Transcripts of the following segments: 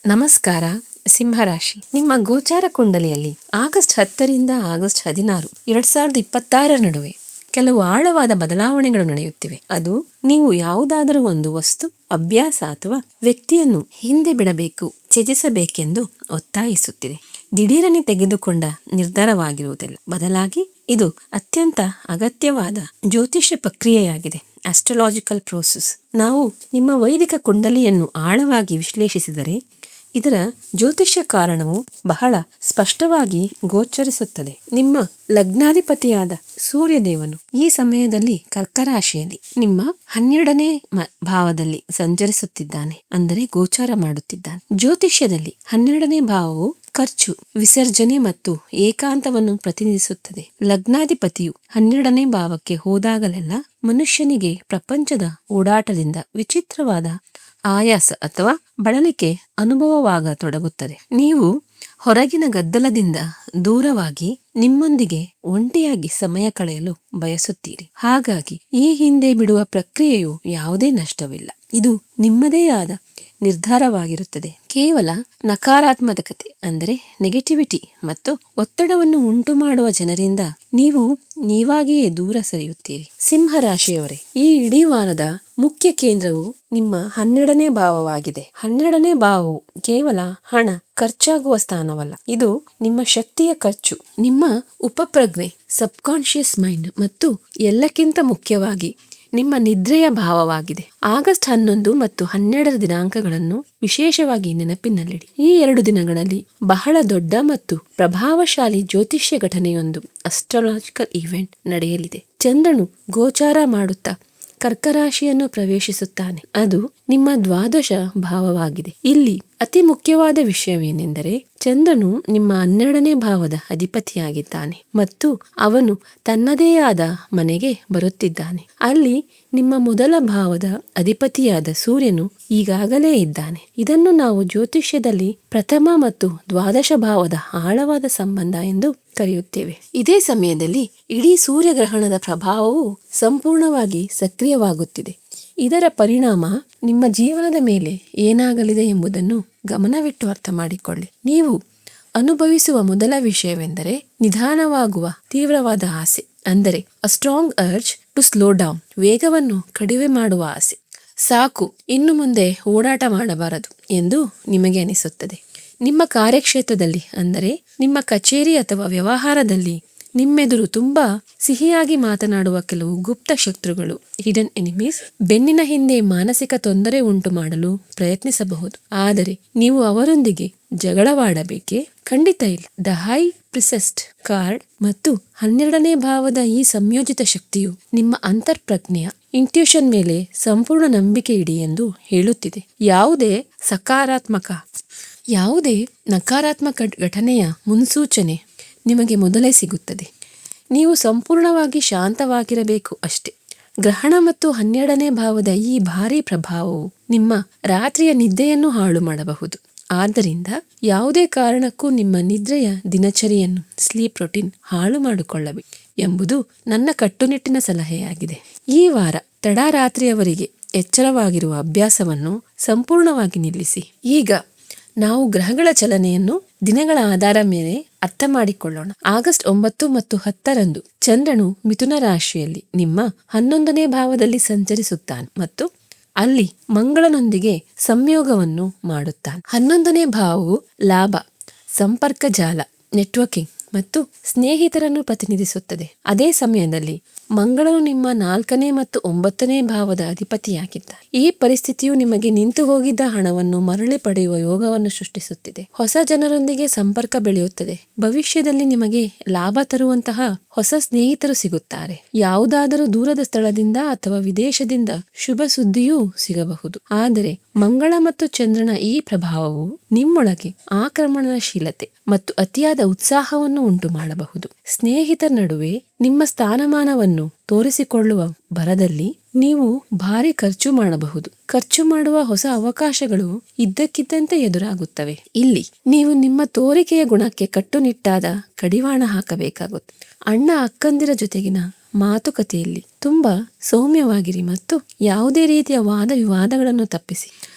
ನಮಸ್ಕಾರ. ಸಿಂಹರಾಶಿ. ನಿಮ್ಮ ಗೋಚಾರ ಕುಂಡಲಿಯಲ್ಲಿ ಆಗಸ್ಟ್ 10ರಿಂದ ಆಗಸ್ಟ್ 16, 2026 ನಡುವೆ ಕೆಲವು ಆಳವಾದ ಬದಲಾವಣೆಗಳು ನಡೆಯುತ್ತಿವೆ. ಅದು ನೀವು ಯಾವುದಾದರೂ ಒಂದು ವಸ್ತು, ಅಭ್ಯಾಸ ಅಥವಾ ವ್ಯಕ್ತಿಯನ್ನು ಹಿಂದೆ ಬಿಡಬೇಕು, ತ್ಯಜಿಸಬೇಕೆಂದು ಒತ್ತಾಯಿಸುತ್ತಿದೆ. ದಿಢೀರನೆ ತೆಗೆದುಕೊಂಡ ನಿರ್ಧಾರವಾಗಿರುವುದಿಲ್ಲ, ಬದಲಾಗಿ ಇದು ಅತ್ಯಂತ ಅಗತ್ಯವಾದ ಜ್ಯೋತಿಷ್ಯ ಪ್ರಕ್ರಿಯೆಯಾಗಿದೆ. Astrological process. ನಾವು ನಿಮ್ಮ ವೈದಿಕ ಕುಂಡಲಿಯನ್ನು ಆಳವಾಗಿ ವಿಶ್ಲೇಷಿಸಿದರೆ ಇದರ ಜ್ಯೋತಿಷ್ಯ ಕಾರಣವು ಬಹಳ ಸ್ಪಷ್ಟವಾಗಿ ಗೋಚರಿಸುತ್ತದೆ. ನಿಮ್ಮ ಲಗ್ನಾಧಿಪತಿಯಾದ ಸೂರ್ಯದೇವನು ಈ ಸಮಯದಲ್ಲಿ ಕರ್ಕರಾಶಿಯಲ್ಲಿ ನಿಮ್ಮ 12ನೇ ಭಾವದಲ್ಲಿ ಸಂಚರಿಸುತ್ತಿದ್ದಾನೆ, ಅಂದರೆ ಗೋಚಾರ ಮಾಡುತ್ತಿದ್ದಾನೆ. ಜ್ಯೋತಿಷ್ಯದಲ್ಲಿ 12ನೇ ಭಾವವು ಖರ್ಚು, ವಿಸರ್ಜನೆ ಮತ್ತು ಏಕಾಂತವನ್ನು ಪ್ರತಿನಿಧಿಸುತ್ತದೆ. ಲಗ್ನಾಧಿಪತಿಯು 12ನೇ ಭಾವಕ್ಕೆ ಹೋದಾಗಲೆಲ್ಲ ಮನುಷ್ಯನಿಗೆ ಪ್ರಪಂಚದ ಓಡಾಟದಿಂದ ವಿಚಿತ್ರವಾದ ಆಯಾಸ ಅಥವಾ ಬಳಲಿಕೆ ಅನುಭವವಾಗತೊಡಗುತ್ತದೆ. ನೀವು ಹೊರಗಿನ ಗದ್ದಲದಿಂದ ದೂರವಾಗಿ ನಿಮ್ಮೊಂದಿಗೆ ಒಂಟಿಯಾಗಿ ಸಮಯ ಕಳೆಯಲು ಬಯಸುತ್ತೀರಿ. ಹಾಗಾಗಿ ಈ ಹಿಂದೆ ಬಿಡುವ ಪ್ರಕ್ರಿಯೆಯು ಯಾವುದೇ ನಷ್ಟವಿಲ್ಲ. ಇದು ನಿಮ್ಮದೇ ಆದ ನಿರ್ಧಾರವಾಗಿರುತ್ತದೆ. ಕೇವಲ ನಕಾರಾತ್ಮಕತೆ ಅಂದರೆ ನೆಗೆಟಿವಿಟಿ ಮತ್ತು ಒತ್ತಡವನ್ನು ಉಂಟು ಮಾಡುವ ಜನರಿಂದ ನೀವು ನೀವಾಗಿಯೇ ದೂರ ಸರಿಯುತ್ತೀರಿ. ಸಿಂಹರಾಶಿಯವರೇ, ಈ ಇಡೀ ವಾರದ ಮುಖ್ಯ ಕೇಂದ್ರವು ನಿಮ್ಮ 12ನೇ ಭಾವವಾಗಿದೆ. 12ನೇ ಭಾವವು ಕೇವಲ ಹಣ ಖರ್ಚಾಗುವ ಸ್ಥಾನವಲ್ಲ, ಇದು ನಿಮ್ಮ ಶಕ್ತಿಯ ಖರ್ಚು, ನಿಮ್ಮ ಉಪಪ್ರಜ್ಞೆ, ಸಬ್ಕಾನ್ಶಿಯಸ್ ಮೈಂಡ್ ಮತ್ತು ಎಲ್ಲಕ್ಕಿಂತ ಮುಖ್ಯವಾಗಿ ನಿಮ್ಮ ನಿದ್ರೆಯ ಭಾವವಾಗಿದೆ. ಆಗಸ್ಟ್ 11 ಮತ್ತು 12 ದಿನಾಂಕಗಳನ್ನು ವಿಶೇಷವಾಗಿ ನೆನಪಿನಲ್ಲಿಡಿ. ಈ 2 ದಿನಗಳಲ್ಲಿ ಬಹಳ ದೊಡ್ಡ ಮತ್ತು ಪ್ರಭಾವಶಾಲಿ ಜ್ಯೋತಿಷ್ಯ ಘಟನೆಯೊಂದು, ಅಸ್ಟ್ರಾಲಾಜಿಕಲ್ ಇವೆಂಟ್ ನಡೆಯಲಿದೆ. ಚಂದ್ರನು ಗೋಚಾರ ಮಾಡುತ್ತಾ ಕರ್ಕರಾಶಿಯನ್ನು ಪ್ರವೇಶಿಸುತ್ತಾನೆ. ಅದು ನಿಮ್ಮ ದ್ವಾದಶ ಭಾವವಾಗಿದೆ. ಇಲ್ಲಿ ಅತಿ ಮುಖ್ಯವಾದ ವಿಷಯವೇನೆಂದರೆ ಚಂದ್ರನು ನಿಮ್ಮ 12ನೇ ಭಾವದ ಅಧಿಪತಿಯಾಗಿದ್ದಾನೆ ಮತ್ತು ಅವನು ತನ್ನದೇ ಆದ ಮನೆಗೆ ಬರುತ್ತಿದ್ದಾನೆ. ಅಲ್ಲಿ ನಿಮ್ಮ ಮೊದಲ ಭಾವದ ಅಧಿಪತಿಯಾದ ಸೂರ್ಯನು ಈಗಾಗಲೇ ಇದ್ದಾನೆ. ಇದನ್ನು ನಾವು ಜ್ಯೋತಿಷ್ಯದಲ್ಲಿ ಪ್ರಥಮ ಮತ್ತು ದ್ವಾದಶ ಭಾವದ ಆಳವಾದ ಸಂಬಂಧ ಎಂದು ಕರೆಯುತ್ತೇವೆ. ಇದೇ ಸಮಯದಲ್ಲಿ ಇಡೀ ಸೂರ್ಯಗ್ರಹಣದ ಪ್ರಭಾವವು ಸಂಪೂರ್ಣವಾಗಿ ಸಕ್ರಿಯವಾಗುತ್ತಿದೆ. ಇದರ ಪರಿಣಾಮ ನಿಮ್ಮ ಜೀವನದ ಮೇಲೆ ಏನಾಗಲಿದೆ ಎಂಬುದನ್ನು ಗಮನವಿಟ್ಟು ಅರ್ಥ ಮಾಡಿಕೊಳ್ಳಿ. ನೀವು ಅನುಭವಿಸುವ ಮೊದಲ ವಿಷಯವೆಂದರೆ ನಿಧಾನವಾಗುವ ತೀವ್ರವಾದ ಆಸೆ, ಅಂದರೆ a strong urge to slow down, ವೇಗವನ್ನು ಕಡಿಮೆ ಮಾಡುವ ಆಸೆ. ಸಾಕು, ಇನ್ನು ಮುಂದೆ ಓಡಾಟ ಮಾಡಬಾರದು ಎಂದು ನಿಮಗೆ ಅನಿಸುತ್ತದೆ. ನಿಮ್ಮ ಕಾರ್ಯಕ್ಷೇತ್ರದಲ್ಲಿ, ಅಂದರೆ ನಿಮ್ಮ ಕಚೇರಿ ಅಥವಾ ವ್ಯವಹಾರದಲ್ಲಿ ನಿಮ್ಮೆದುರು ತುಂಬಾ ಸಿಹಿಯಾಗಿ ಮಾತನಾಡುವ ಕೆಲವು ಗುಪ್ತ ಶತ್ರುಗಳು, ಹಿಡನ್ ಎನಿಮೀಸ್, ಬೆನ್ನಿನ ಹಿಂದೆ ಮಾನಸಿಕ ತೊಂದರೆ ಉಂಟು ಮಾಡಲು ಪ್ರಯತ್ನಿಸಬಹುದು. ಆದರೆ ನೀವು ಅವರೊಂದಿಗೆ ಜಗಳವಾಡಬೇಕೇ? ಖಂಡಿತ ಇಲ್ಲ. ದ ಹೈ ಪ್ರಿಸೆಸ್ಟ್ ಕಾರ್ಡ್ ಮತ್ತು 12ನೇ ಭಾವದ ಈ ಸಂಯೋಜಿತ ಶಕ್ತಿಯು ನಿಮ್ಮ ಅಂತರ್ಪ್ರಜ್ಞೆಯ ಇಂಟ್ಯೂಷನ್ ಮೇಲೆ ಸಂಪೂರ್ಣ ನಂಬಿಕೆ ಇಡಿ ಎಂದು ಹೇಳುತ್ತಿದೆ. ಯಾವುದೇ ನಕಾರಾತ್ಮಕ ಘಟನೆಯ ಮುನ್ಸೂಚನೆ ನಿಮಗೆ ಮೊದಲೇ ಸಿಗುತ್ತದೆ. ನೀವು ಸಂಪೂರ್ಣವಾಗಿ ಶಾಂತವಾಗಿರಬೇಕು ಅಷ್ಟೇ. ಗ್ರಹಣ ಮತ್ತು 12ನೇ ಭಾವದ ಈ ಭಾರೀ ಪ್ರಭಾವವು ನಿಮ್ಮ ರಾತ್ರಿಯ ನಿದ್ದೆಯನ್ನು ಹಾಳು ಮಾಡಬಹುದು. ಆದ್ದರಿಂದ ಯಾವುದೇ ಕಾರಣಕ್ಕೂ ನಿಮ್ಮ ನಿದ್ರೆಯ ದಿನಚರಿಯನ್ನು, ಸ್ಲೀಪ್ ರೊಟೀನ್ ಹಾಳು ಮಾಡಿಕೊಳ್ಳಬೇಕು ಎಂಬುದು ನನ್ನ ಕಟ್ಟುನಿಟ್ಟಿನ ಸಲಹೆಯಾಗಿದೆ. ಈ ವಾರ ತಡರಾತ್ರಿಯವರೆಗೆ ಎಚ್ಚರವಾಗಿರುವ ಅಭ್ಯಾಸವನ್ನು ಸಂಪೂರ್ಣವಾಗಿ ನಿಲ್ಲಿಸಿ. ಈಗ ನಾವು ಗ್ರಹಗಳ ಚಲನೆಯನ್ನು ದಿನಗಳ ಆಧಾರ ಮೇಲೆ ಅರ್ಥ ಮಾಡಿಕೊಳ್ಳೋಣ. ಆಗಸ್ಟ್ 9 ಮತ್ತು 10ರಂದು ಚಂದ್ರನು ಮಿಥುನ ರಾಶಿಯಲ್ಲಿ ನಿಮ್ಮ 11ನೇ ಭಾವದಲ್ಲಿ ಸಂಚರಿಸುತ್ತಾನೆ ಮತ್ತು ಅಲ್ಲಿ ಮಂಗಳನೊಂದಿಗೆ ಸಂಯೋಗವನ್ನು ಮಾಡುತ್ತಾನೆ. 11ನೇ ಭಾವವು ಲಾಭ, ಸಂಪರ್ಕ ಜಾಲ, ನೆಟ್ವರ್ಕಿಂಗ್ ಮತ್ತು ಸ್ನೇಹಿತರನ್ನು ಪ್ರತಿನಿಧಿಸುತ್ತದೆ. ಅದೇ ಸಮಯದಲ್ಲಿ ಮಂಗಳನು ನಿಮ್ಮ 4ನೇ ಮತ್ತು 9ನೇ ಭಾವದ ಅಧಿಪತಿಯಾಗಿದ್ದಾನೆ. ಈ ಪರಿಸ್ಥಿತಿಯು ನಿಮಗೆ ನಿಂತು ಹೋಗಿದ್ದ ಹಣವನ್ನು ಮರಳಿ ಪಡೆಯುವ ಯೋಗವನ್ನು ಸೃಷ್ಟಿಸುತ್ತಿದೆ. ಹೊಸ ಜನರೊಂದಿಗೆ ಸಂಪರ್ಕ ಬೆಳೆಯುತ್ತದೆ. ಭವಿಷ್ಯದಲ್ಲಿ ನಿಮಗೆ ಲಾಭ ತರುವಂತಹ ಹೊಸ ಸ್ನೇಹಿತರು ಸಿಗುತ್ತಾರೆ. ಯಾವುದಾದರೂ ದೂರದ ಸ್ಥಳದಿಂದ ಅಥವಾ ವಿದೇಶದಿಂದ ಶುಭ ಸುದ್ದಿಯೂ ಸಿಗಬಹುದು. ಆದರೆ ಮಂಗಳ ಮತ್ತು ಚಂದ್ರನ ಈ ಪ್ರಭಾವವು ನಿಮ್ಮೊಳಗೆ ಆಕ್ರಮಣಶೀಲತೆ ಮತ್ತು ಅತಿಯಾದ ಉತ್ಸಾಹವನ್ನು ಉಂಟು ಮಾಡಬಹುದು. ಸ್ನೇಹಿತರ ನಡುವೆ ನಿಮ್ಮ ಸ್ಥಾನಮಾನವನ್ನು ತೋರಿಸಿಕೊಳ್ಳುವ ಭರದಲ್ಲಿ ನೀವು ಭಾರಿ ಖರ್ಚು ಮಾಡಬಹುದು. ಖರ್ಚು ಮಾಡುವ ಹೊಸ ಅವಕಾಶಗಳು ಇದ್ದಕ್ಕಿದ್ದಂತೆ ಎದುರಾಗುತ್ತವೆ. ಇಲ್ಲಿ ನೀವು ನಿಮ್ಮ ತೋರಿಕೆಯ ಗುಣಕ್ಕೆ ಕಟ್ಟುನಿಟ್ಟಾದ ಕಡಿವಾಣ ಹಾಕಬೇಕಾಗುತ್ತೆ. ಅಣ್ಣ ಅಕ್ಕಂದಿರ ಜೊತೆಗಿನ ಮಾತುಕತೆಯಲ್ಲಿ ತುಂಬಾ ಸೌಮ್ಯವಾಗಿರಿ ಮತ್ತು ಯಾವುದೇ ರೀತಿಯ ವಾದ ವಿವಾದಗಳನ್ನು ತಪ್ಪಿಸಿ.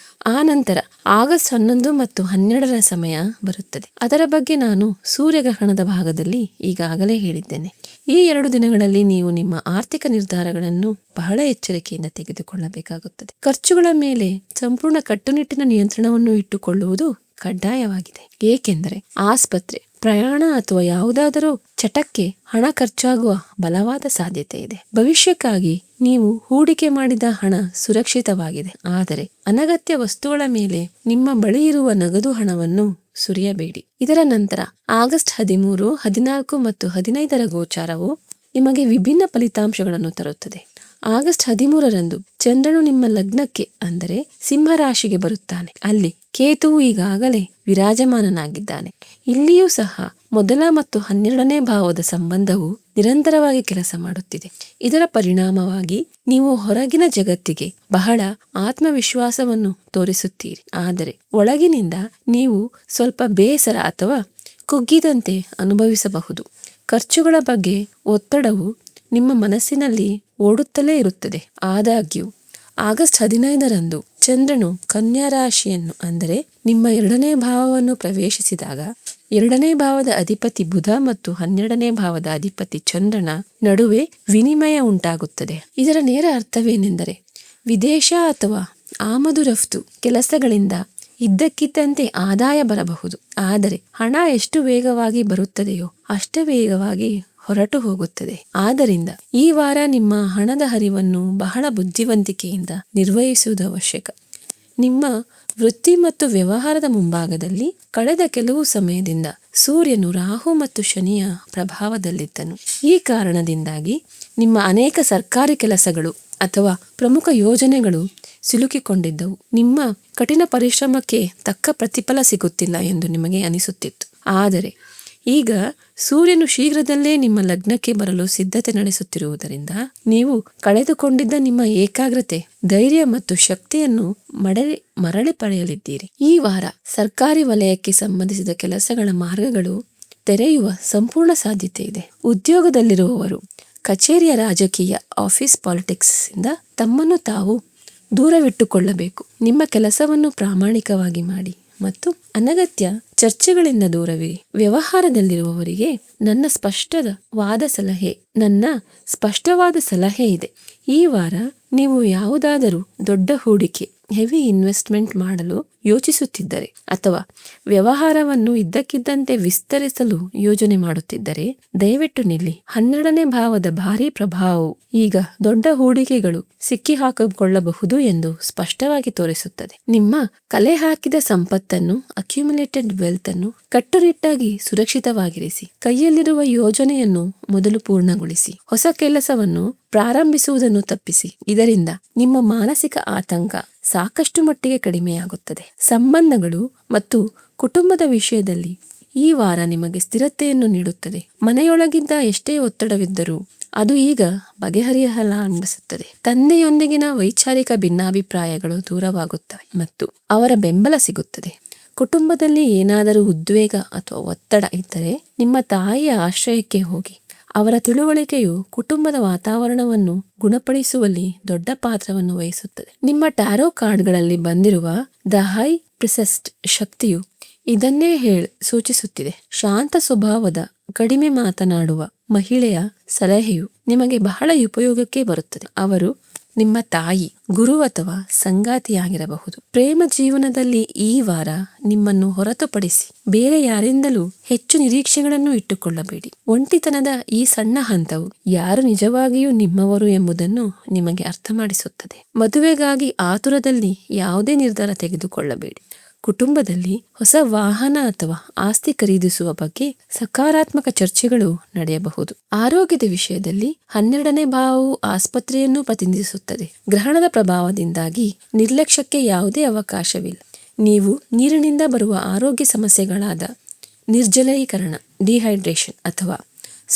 ಆ ನಂತರ ಆಗಸ್ಟ್ 11 ಮತ್ತು 12ರ ಸಮಯ ಬರುತ್ತದೆ. ಅದರ ಬಗ್ಗೆ ನಾನು ಸೂರ್ಯಗ್ರಹಣದ ಭಾಗದಲ್ಲಿ ಈಗಾಗಲೇ ಹೇಳಿದ್ದೇನೆ. ಈ 2 ದಿನಗಳಲ್ಲಿ ನೀವು ನಿಮ್ಮ ಆರ್ಥಿಕ ನಿರ್ಧಾರಗಳನ್ನು ಬಹಳ ಎಚ್ಚರಿಕೆಯಿಂದ ತೆಗೆದುಕೊಳ್ಳಬೇಕಾಗುತ್ತದೆ. ಖರ್ಚುಗಳ ಮೇಲೆ ಸಂಪೂರ್ಣ ಕಟ್ಟುನಿಟ್ಟಿನ ನಿಯಂತ್ರಣವನ್ನು ಇಟ್ಟುಕೊಳ್ಳುವುದು ಕಡ್ಡಾಯವಾಗಿದೆ. ಏಕೆಂದರೆ ಆಸ್ಪತ್ರೆ, ಪ್ರಯಾಣ ಅಥವಾ ಯಾವುದಾದರೂ ಚಟಕ್ಕೆ ಹಣ ಖರ್ಚಾಗುವ ಬಲವಾದ ಸಾಧ್ಯತೆ ಇದೆ. ಭವಿಷ್ಯಕ್ಕಾಗಿ ನೀವು ಹೂಡಿಕೆ ಮಾಡಿದ ಹಣ ಸುರಕ್ಷಿತವಾಗಿದೆ, ಆದರೆ ಅನಗತ್ಯ ವಸ್ತುಗಳ ಮೇಲೆ ನಿಮ್ಮ ಬಳಿ ಇರುವ ನಗದು ಹಣವನ್ನು ಸುರಿಯಬೇಡಿ. ಇದರ ನಂತರ ಆಗಸ್ಟ್ 13, 14 ಮತ್ತು 15ರ ಗೋಚಾರವು ನಿಮಗೆ ವಿಭಿನ್ನ ಫಲಿತಾಂಶಗಳನ್ನು ತರುತ್ತದೆ. ಆಗಸ್ಟ್ 13ರಂದು ಚಂದ್ರನು ನಿಮ್ಮ ಲಗ್ನಕ್ಕೆ ಅಂದರೆ ಸಿಂಹ ರಾಶಿಗೆ ಬರುತ್ತಾನೆ. ಅಲ್ಲಿ ಕೇತುವು ಈಗಾಗಲೇ ವಿರಾಜಮಾನನಾಗಿದ್ದಾನೆ. ಇಲ್ಲಿಯೂ ಸಹ ಮೊದಲ ಮತ್ತು 12ನೇ ಭಾವದ ಸಂಬಂಧವು ನಿರಂತರವಾಗಿ ಕೆಲಸ ಮಾಡುತ್ತಿದೆ. ಇದರ ಪರಿಣಾಮವಾಗಿ ನೀವು ಹೊರಗಿನ ಜಗತ್ತಿಗೆ ಬಹಳ ಆತ್ಮವಿಶ್ವಾಸವನ್ನು ತೋರಿಸುತ್ತೀರಿ, ಆದರೆ ಒಳಗಿನಿಂದ ನೀವು ಸ್ವಲ್ಪ ಬೇಸರ ಅಥವಾ ಕುಗ್ಗಿದಂತೆ ಅನುಭವಿಸಬಹುದು. ಖರ್ಚುಗಳ ಬಗ್ಗೆ ಒತ್ತಡವು ನಿಮ್ಮ ಮನಸ್ಸಿನಲ್ಲಿ ಓಡುತ್ತಲೇ ಇರುತ್ತದೆ. ಆದಾಗ್ಯೂ ಆಗಸ್ಟ್ 15ರಂದು ಚಂದ್ರನು ಕನ್ಯಾ ರಾಶಿಯನ್ನು ಅಂದರೆ ನಿಮ್ಮ 2ನೇ ಭಾವವನ್ನು ಪ್ರವೇಶಿಸಿದಾಗ 2ನೇ ಭಾವದ ಅಧಿಪತಿ ಬುಧ ಮತ್ತು 12ನೇ ಭಾವದ ಅಧಿಪತಿ ಚಂದ್ರನ ನಡುವೆ ವಿನಿಮಯ ಉಂಟಾಗುತ್ತದೆ. ಇದರ ನೇರ ಅರ್ಥವೇನೆಂದರೆ ವಿದೇಶ ಅಥವಾ ಆಮದು ರಫ್ತು ಕೆಲಸಗಳಿಂದ ಇದ್ದಕ್ಕಿದ್ದಂತೆ ಆದಾಯ ಬರಬಹುದು, ಆದರೆ ಹಣ ಎಷ್ಟು ವೇಗವಾಗಿ ಬರುತ್ತದೆಯೋ ಅಷ್ಟೇ ವೇಗವಾಗಿ ಹೊರಟು ಹೋಗುತ್ತದೆ. ಆದ್ದರಿಂದ ಈ ವಾರ ನಿಮ್ಮ ಹಣದ ಹರಿವನ್ನು ಬಹಳ ಬುದ್ಧಿವಂತಿಕೆಯಿಂದ ನಿರ್ವಹಿಸುವುದು ಅವಶ್ಯಕ. ನಿಮ್ಮ ವೃತ್ತಿ ಮತ್ತು ವ್ಯವಹಾರದ ಮುಂಭಾಗದಲ್ಲಿ ಕಳೆದ ಕೆಲವು ಸಮಯದಿಂದ ಸೂರ್ಯನು ರಾಹು ಮತ್ತು ಶನಿಯ ಪ್ರಭಾವದಲ್ಲಿದ್ದನು. ಈ ಕಾರಣದಿಂದಾಗಿ ನಿಮ್ಮ ಅನೇಕ ಸರ್ಕಾರಿ ಕೆಲಸಗಳು ಅಥವಾ ಪ್ರಮುಖ ಯೋಜನೆಗಳು ಸಿಲುಕಿಕೊಂಡಿದ್ದವು. ನಿಮ್ಮ ಕಠಿಣ ಪರಿಶ್ರಮಕ್ಕೆ ತಕ್ಕ ಪ್ರತಿಫಲ ಸಿಗುತ್ತಿಲ್ಲ ಎಂದು ನಿಮಗೆ ಅನಿಸುತ್ತಿತ್ತು. ಆದರೆ ಈಗ ಸೂರ್ಯನು ಶೀಘ್ರದಲ್ಲೇ ನಿಮ್ಮ ಲಗ್ನಕ್ಕೆ ಬರಲು ಸಿದ್ಧತೆ ನಡೆಸುತ್ತಿರುವುದರಿಂದ ನೀವು ಕಳೆದುಕೊಂಡಿದ್ದ ನಿಮ್ಮ ಏಕಾಗ್ರತೆ, ಧೈರ್ಯ ಮತ್ತು ಶಕ್ತಿಯನ್ನು ಮರಳಿ ಪಡೆಯಲಿದ್ದೀರಿ. ಈ ವಾರ ಸರ್ಕಾರಿ ವಲಯಕ್ಕೆ ಸಂಬಂಧಿಸಿದ ಕೆಲಸಗಳ ಮಾರ್ಗಗಳು ತೆರೆಯುವ ಸಂಪೂರ್ಣ ಸಾಧ್ಯತೆ ಇದೆ. ಉದ್ಯೋಗದಲ್ಲಿರುವವರು ಕಚೇರಿಯ ರಾಜಕೀಯ, ಆಫೀಸ್ ಪಾಲಿಟಿಕ್ಸ್ ಇಂದ ತಮ್ಮನ್ನು ತಾವು ದೂರವಿಟ್ಟುಕೊಳ್ಳಬೇಕು. ನಿಮ್ಮ ಕೆಲಸವನ್ನು ಪ್ರಾಮಾಣಿಕವಾಗಿ ಮಾಡಿ ಮತ್ತು ಅನಗತ್ಯ ಚರ್ಚೆಗಳಿಂದ ದೂರವಿರಿ. ವ್ಯವಹಾರದಲ್ಲಿರುವವರಿಗೆ ನನ್ನ ಸ್ಪಷ್ಟವಾದ ಸಲಹೆ ಇದೆ. ಈ ವಾರ ನೀವು ಯಾವುದಾದರೂ ದೊಡ್ಡ ಹೂಡಿಕೆ, ಹೆವಿ ಇನ್ವೆಸ್ಟ್ಮೆಂಟ್ ಮಾಡಲು ಯೋಚಿಸುತ್ತಿದ್ದರೆ ಅಥವಾ ವ್ಯವಹಾರವನ್ನು ಇದ್ದಕ್ಕಿದ್ದಂತೆ ವಿಸ್ತರಿಸಲು ಯೋಜನೆ ಮಾಡುತ್ತಿದ್ದರೆ ದಯವಿಟ್ಟು ನಿಲ್ಲಿ. 12ನೇ ಭಾವದ ಭಾರೀ ಪ್ರಭಾವವು ಈಗ ದೊಡ್ಡ ಹೂಡಿಕೆಗಳು ಸಿಕ್ಕಿಹಾಕಿಕೊಳ್ಳಬಹುದು ಎಂದು ಸ್ಪಷ್ಟವಾಗಿ ತೋರಿಸುತ್ತದೆ. ನಿಮ್ಮ ಕಲೆ ಹಾಕಿದ ಸಂಪತ್ತನ್ನು, ಅಕ್ಯುಮುಲೇಟೆಡ್ ವೆಲ್ತ್ ಅನ್ನು ಕಟ್ಟುನಿಟ್ಟಾಗಿ ಸುರಕ್ಷಿತವಾಗಿರಿಸಿ. ಕೈಯಲ್ಲಿರುವ ಯೋಜನೆಯನ್ನು ಮೊದಲು ಪೂರ್ಣಗೊಳಿಸಿ. ಹೊಸ ಕೆಲಸವನ್ನು ಪ್ರಾರಂಭಿಸುವುದನ್ನು ತಪ್ಪಿಸಿ. ಇದರಿಂದ ನಿಮ್ಮ ಮಾನಸಿಕ ಆತಂಕ ಸಾಕಷ್ಟು ಮಟ್ಟಿಗೆ ಕಡಿಮೆಯಾಗುತ್ತದೆ. ಸಂಬಂಧಗಳು ಮತ್ತು ಕುಟುಂಬದ ವಿಷಯದಲ್ಲಿ ಈ ವಾರ ನಿಮಗೆ ಸ್ಥಿರತೆಯನ್ನು ನೀಡುತ್ತದೆ. ಮನೆಯೊಳಗಿದ್ದ ಎಷ್ಟೇ ಒತ್ತಡವಿದ್ದರೂ ಅದು ಈಗ ಬಗೆಹರಿಯಲಾರಂಭಿಸುತ್ತದೆ. ತಂದೆಯೊಂದಿಗಿನ ವೈಚಾರಿಕ ಭಿನ್ನಾಭಿಪ್ರಾಯಗಳು ದೂರವಾಗುತ್ತವೆ ಮತ್ತು ಅವರ ಬೆಂಬಲ ಸಿಗುತ್ತದೆ. ಕುಟುಂಬದಲ್ಲಿ ಏನಾದರೂ ಉದ್ವೇಗ ಅಥವಾ ಒತ್ತಡ ಇದ್ದರೆ ನಿಮ್ಮ ತಾಯಿಯ ಆಶ್ರಯಕ್ಕೆ ಹೋಗಿ. ಅವರ ತಿಳುವಳಿಕೆಯು ಕುಟುಂಬದ ವಾತಾವರಣವನ್ನು ಗುಣಪಡಿಸುವಲ್ಲಿ ದೊಡ್ಡ ಪಾತ್ರವನ್ನು ವಹಿಸುತ್ತದೆ. ನಿಮ್ಮ ಟ್ಯಾರೋ ಕಾರ್ಡ್ಗಳಲ್ಲಿ ಬಂದಿರುವ ದ ಹೈ ಪ್ರಿಸೆಸ್ಟ್ ಶಕ್ತಿಯು ಇದನ್ನೇ ಸೂಚಿಸುತ್ತಿದೆ. ಶಾಂತ ಸ್ವಭಾವದ, ಕಡಿಮೆ ಮಾತನಾಡುವ ಮಹಿಳೆಯ ಸಲಹೆಯು ನಿಮಗೆ ಬಹಳ ಉಪಯೋಗಕ್ಕೆ ಬರುತ್ತದೆ. ಅವರು ನಿಮ್ಮ ತಾಯಿ, ಗುರು ಅಥವಾ ಸಂಗಾತಿಯಾಗಿರಬಹುದು. ಪ್ರೇಮ ಜೀವನದಲ್ಲಿ ಈ ವಾರ ನಿಮ್ಮನ್ನು ಹೊರತುಪಡಿಸಿ ಬೇರೆ ಯಾರಿಂದಲೂ ಹೆಚ್ಚು ನಿರೀಕ್ಷೆಗಳನ್ನು ಇಟ್ಟುಕೊಳ್ಳಬೇಡಿ. ಒಂಟಿತನದ ಈ ಸಣ್ಣ ಹಂತವು ಯಾರು ನಿಜವಾಗಿಯೂ ನಿಮ್ಮವರು ಎಂಬುದನ್ನು ನಿಮಗೆ ಅರ್ಥ ಮಾಡಿಸುತ್ತದೆ. ಮದುವೆಗಾಗಿ ಆತುರದಲ್ಲಿ ಯಾವುದೇ ನಿರ್ಧಾರ ತೆಗೆದುಕೊಳ್ಳಬೇಡಿ. ಕುಟುಂಬದಲ್ಲಿ ಹೊಸ ವಾಹನ ಅಥವಾ ಆಸ್ತಿ ಖರೀದಿಸುವ ಬಗ್ಗೆ ಸಕಾರಾತ್ಮಕ ಚರ್ಚೆಗಳು ನಡೆಯಬಹುದು. ಆರೋಗ್ಯದ ವಿಷಯದಲ್ಲಿ 12ನೇ ಭಾವವು ಆಸ್ಪತ್ರೆಯನ್ನು ಪ್ರತಿನಿಧಿಸುತ್ತದೆ. ಗ್ರಹಣದ ಪ್ರಭಾವದಿಂದಾಗಿ ನಿರ್ಲಕ್ಷ್ಯಕ್ಕೆ ಯಾವುದೇ ಅವಕಾಶವಿಲ್ಲ. ನೀವು ನೀರಿನಿಂದ ಬರುವ ಆರೋಗ್ಯ ಸಮಸ್ಯೆಗಳಾದ ನಿರ್ಜಲೀಕರಣ, ಡಿಹೈಡ್ರೇಷನ್ ಅಥವಾ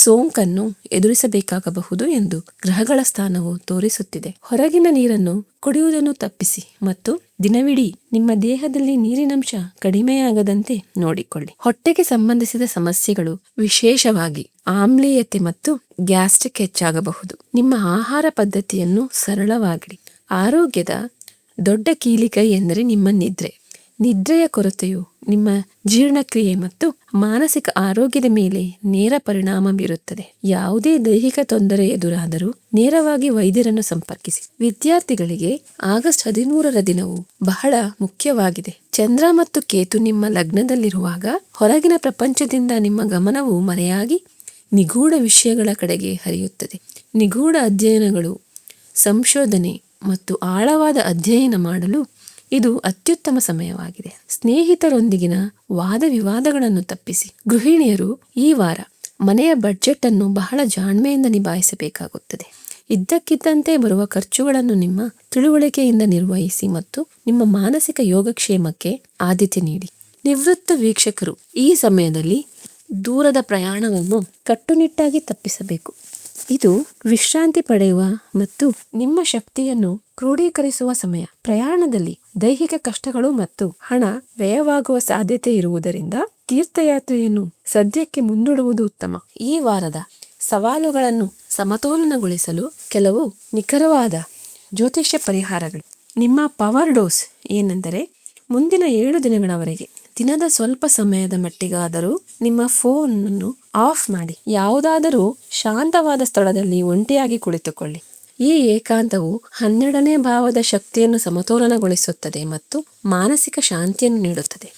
ಸೋಂಕನ್ನು ಎದುರಿಸಬೇಕಾಗಬಹುದು ಎಂದು ಗ್ರಹಗಳ ಸ್ಥಾನವು ತೋರಿಸುತ್ತಿದೆ. ಹೊರಗಿನ ನೀರನ್ನು ಕುಡಿಯುವುದನ್ನು ತಪ್ಪಿಸಿ ಮತ್ತು ದಿನವಿಡೀ ನಿಮ್ಮ ದೇಹದಲ್ಲಿ ನೀರಿನಂಶ ಕಡಿಮೆಯಾಗದಂತೆ ನೋಡಿಕೊಳ್ಳಿ. ಹೊಟ್ಟೆಗೆ ಸಂಬಂಧಿಸಿದ ಸಮಸ್ಯೆಗಳು, ವಿಶೇಷವಾಗಿ ಆಮ್ಲೀಯತೆ ಮತ್ತು ಗ್ಯಾಸ್ಟ್ರಿಕ್ ಹೆಚ್ಚಾಗಬಹುದು. ನಿಮ್ಮ ಆಹಾರ ಪದ್ಧತಿಯನ್ನು ಸರಳವಾಗಿಡಿ. ಆರೋಗ್ಯದ ದೊಡ್ಡ ಕೀಲಿಕೈ ಎಂದರೆ ನಿಮ್ಮ ನಿದ್ರೆ. ನಿದ್ರೆಯ ಕೊರತೆಯು ನಿಮ್ಮ ಜೀರ್ಣಕ್ರಿಯೆ ಮತ್ತು ಮಾನಸಿಕ ಆರೋಗ್ಯದ ಮೇಲೆ ನೇರ ಪರಿಣಾಮ ಬೀರುತ್ತದೆ. ಯಾವುದೇ ದೈಹಿಕ ತೊಂದರೆ ಎದುರಾದರೂ ನೇರವಾಗಿ ವೈದ್ಯರನ್ನು ಸಂಪರ್ಕಿಸಿ. ವಿದ್ಯಾರ್ಥಿಗಳಿಗೆ ಆಗಸ್ಟ್ 13ರ ದಿನವು ಬಹಳ ಮುಖ್ಯವಾಗಿದೆ. ಚಂದ್ರ ಮತ್ತು ಕೇತು ನಿಮ್ಮ ಲಗ್ನದಲ್ಲಿರುವಾಗ ಹೊರಗಿನ ಪ್ರಪಂಚದಿಂದ ನಿಮ್ಮ ಗಮನವು ಮರೆಯಾಗಿ ನಿಗೂಢ ವಿಷಯಗಳ ಕಡೆಗೆ ಹರಿಯುತ್ತದೆ. ನಿಗೂಢ ಅಧ್ಯಯನಗಳು, ಸಂಶೋಧನೆ ಮತ್ತು ಆಳವಾದ ಅಧ್ಯಯನ ಮಾಡಲು ಇದು ಅತ್ಯುತ್ತಮ ಸಮಯವಾಗಿದೆ. ಸ್ನೇಹಿತರೊಂದಿಗಿನ ವಾದ ವಿವಾದಗಳನ್ನು ತಪ್ಪಿಸಿ. ಗೃಹಿಣಿಯರು ಈ ವಾರ ಮನೆಯ ಬಡ್ಜೆಟ್ ಅನ್ನು ಬಹಳ ಜಾಣ್ಮೆಯಿಂದ ನಿಭಾಯಿಸಬೇಕಾಗುತ್ತದೆ. ಇದ್ದಕ್ಕಿದ್ದಂತೆ ಬರುವ ಖರ್ಚುಗಳನ್ನು ನಿಮ್ಮ ತಿಳುವಳಿಕೆಯಿಂದ ನಿರ್ವಹಿಸಿ ಮತ್ತು ನಿಮ್ಮ ಮಾನಸಿಕ ಯೋಗಕ್ಷೇಮಕ್ಕೆ ಆದ್ಯತೆ ನೀಡಿ. ನಿವೃತ್ತ ವೀಕ್ಷಕರು ಈ ಸಮಯದಲ್ಲಿ ದೂರದ ಪ್ರಯಾಣವನ್ನು ಕಟ್ಟುನಿಟ್ಟಾಗಿ ತಪ್ಪಿಸಬೇಕು. ಇದು ವಿಶ್ರಾಂತಿ ಪಡೆಯುವ ಮತ್ತು ನಿಮ್ಮ ಶಕ್ತಿಯನ್ನು ಕ್ರೋಢೀಕರಿಸುವ ಸಮಯ. ಪ್ರಯಾಣದಲ್ಲಿ ದೈಹಿಕ ಕಷ್ಟಗಳು ಮತ್ತು ಹಣ ವ್ಯಯವಾಗುವ ಸಾಧ್ಯತೆ ಇರುವುದರಿಂದ ತೀರ್ಥಯಾತ್ರೆಯನ್ನು ಸದ್ಯಕ್ಕೆ ಮುಂದೂಡುವುದು ಉತ್ತಮ. ಈ ವಾರದ ಸವಾಲುಗಳನ್ನು ಸಮತೋಲನಗೊಳಿಸಲು ಕೆಲವು ನಿಖರವಾದ ಜ್ಯೋತಿಷ್ಯ ಪರಿಹಾರಗಳು. ನಿಮ್ಮ ಪವರ್ ಡೋಸ್ ಏನೆಂದರೆ, ಮುಂದಿನ 7 ದಿನಗಳವರೆಗೆ ದಿನದ ಸ್ವಲ್ಪ ಸಮಯದ ಮಟ್ಟಿಗಾದರೂ ನಿಮ್ಮ ಫೋನ್ ಅನ್ನು ಆಫ್ ಮಾಡಿ. ಯಾವುದಾದರೂ ಶಾಂತವಾದ ಸ್ಥಳದಲ್ಲಿ ಒಂಟಿಯಾಗಿ ಕುಳಿತುಕೊಳ್ಳಿ. ಈ ಏಕಾಂತವು 12ನೇ ಭಾವದ ಶಕ್ತಿಯನ್ನು ಸಮತೋಲನಗೊಳಿಸುತ್ತದೆ ಮತ್ತು ಮಾನಸಿಕ ಶಾಂತಿಯನ್ನು ನೀಡುತ್ತದೆ.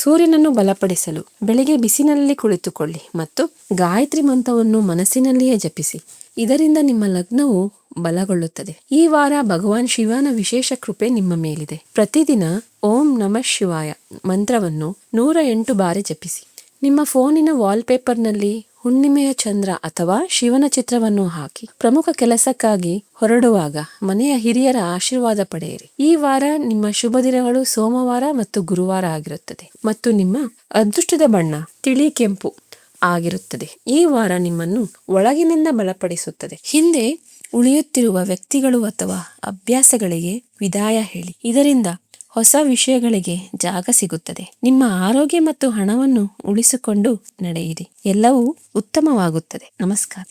ಸೂರ್ಯನನ್ನು ಬಲಪಡಿಸಲು ಬೆಳಿಗ್ಗೆ ಬಿಸಿನಲ್ಲಿ ಕುಳಿತುಕೊಳ್ಳಿ ಮತ್ತು ಗಾಯತ್ರಿ ಮಂತ್ರವನ್ನು ಮನಸ್ಸಿನಲ್ಲಿಯೇ ಜಪಿಸಿ. ಇದರಿಂದ ನಿಮ್ಮ ಲಗ್ನವು ಬಲಗೊಳ್ಳುತ್ತದೆ. ಈ ವಾರ ಭಗವಾನ್ ಶಿವನ ವಿಶೇಷ ಕೃಪೆ ನಿಮ್ಮ ಮೇಲಿದೆ. ಪ್ರತಿದಿನ ಓಂ ನಮಃ ಶಿವಾಯ ಮಂತ್ರವನ್ನು 108 ಬಾರಿ ಜಪಿಸಿ. ನಿಮ್ಮ ಫೋನಿನ ವಾಲ್ಪೇಪರ್ನಲ್ಲಿ ಹುಣ್ಣಿಮೆಯ ಚಂದ್ರ ಅಥವಾ ಶಿವನ ಚಿತ್ರವನ್ನು ಹಾಕಿ. ಪ್ರಮುಖ ಕೆಲಸಕ್ಕಾಗಿ ಹೊರಡುವಾಗ ಮನೆಯ ಹಿರಿಯರ ಆಶೀರ್ವಾದ ಪಡೆಯಿರಿ. ಈ ವಾರ ನಿಮ್ಮ ಶುಭ ದಿನಗಳು ಸೋಮವಾರ ಮತ್ತು ಗುರುವಾರ ಆಗಿರುತ್ತದೆ ಮತ್ತು ನಿಮ್ಮ ಅದೃಷ್ಟದ ಬಣ್ಣ ತಿಳಿ ಕೆಂಪು ಆಗಿರುತ್ತದೆ. ಈ ವಾರ ನಿಮ್ಮನ್ನು ಒಳಗಿನಿಂದ ಬಲಪಡಿಸುತ್ತದೆ. ಹಿಂದೆ ಉಳಿಯುತ್ತಿರುವ ವ್ಯಕ್ತಿಗಳು ಅಥವಾ ಅಭ್ಯಾಸಗಳಿಗೆ ವಿದಾಯ ಹೇಳಿ. ಇದರಿಂದ ಹೊಸ ವಿಷಯಗಳಿಗೆ ಜಾಗ ಸಿಗುತ್ತದೆ. ನಿಮ್ಮ ಆರೋಗ್ಯ ಮತ್ತು ಹಣವನ್ನು ಉಳಿಸಿಕೊಂಡು ನಡೆಯಿರಿ. ಎಲ್ಲವೂ ಉತ್ತಮವಾಗುತ್ತದೆ. ನಮಸ್ಕಾರ.